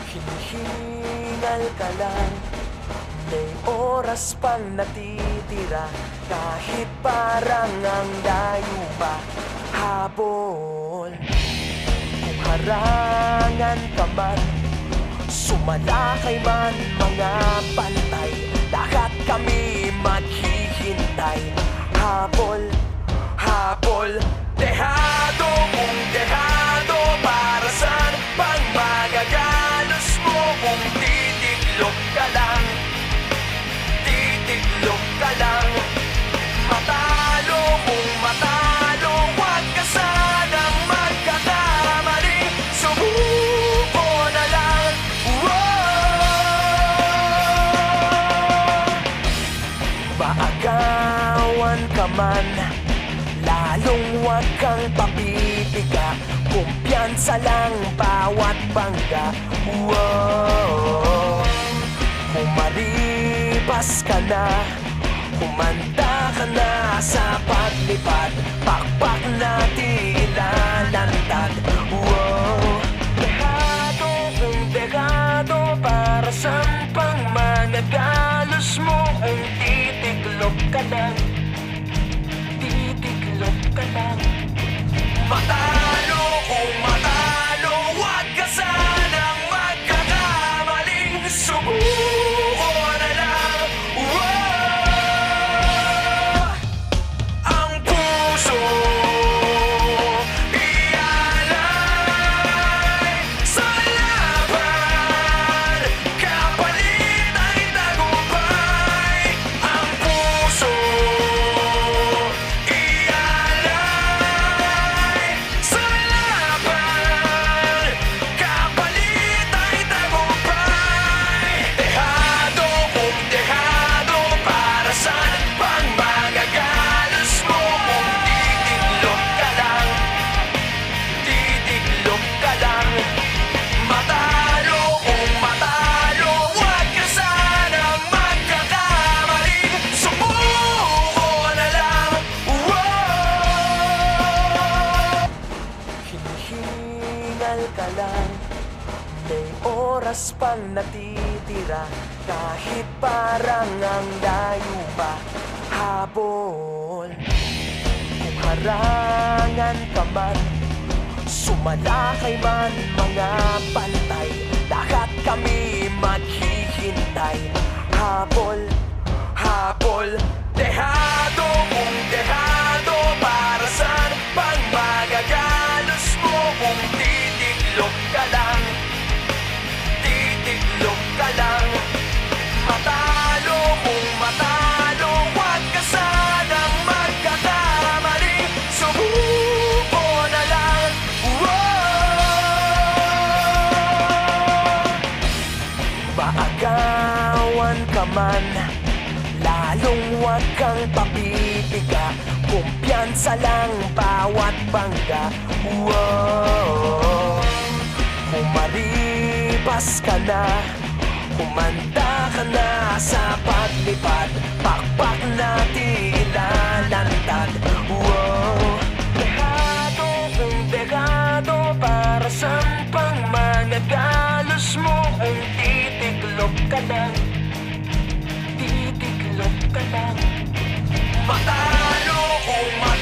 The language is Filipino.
Hinihingal ka lang, may oras pang natitira. Kahit parang ang layo pa, habol. Kung harangan ka man, sumalakay man mga pantay, lahat kami maghihintay. Habol, habol, dehado kung dehado. Para saan pang magagalos mo kung titiklop ka lang? Titiklop ka lang. Matalo kung matalo, huwag ka sanang magkakamali. Subuko na lang. Maagawan ka man, lalong huwag kang papipiga. Kumpiyansa lang bawat bangga. Kung maripas ka na, kumanta ka na sa paglipad, pakpak na tilalantad. Dehado kung dehado, para saan pang managalos mo kung titiklop ka lang? Titiklop ka lang. Matalo kung matalo, huwag ka sanang magkakamaling. Subuko na lang. Ang puso ialay sa laban, kapalit ay tagumpay. Ang puso ialay sa laban, kapalit ay tagumpay. Dehado kung dehado, para saan pang magagalos mo kung titiklop ka lang? Titiklop ka lang. Matalo kung matalo, huwag ka sanang magkakamaling. Subuko na lang. Hinihingal ka lang, may oras pang natitira. Kahit parang ang layo pa, habol. Kung harangan ka man, sumalakay man mga pantay, lahat kami maghihintay. Habol, habol, dehado kung dehado. Para saan pang magagalos mo kung titiklop ka lang? Titiklop ka lang. Matalo kung matalo, huwag ka sanang magkakamali. Subuko na lang. Maagawan ka man, lalong huwag kang papipiga. Kumpiyansa lang bawat bangga. Kung maripas ka na, kumanta ka na sa paglipad, pakpak na tilalantad. Dehado kung dehado, para saan pang managalos mo kung titiklop ka lang? Titiklop ka lang. Matalo kung matalo,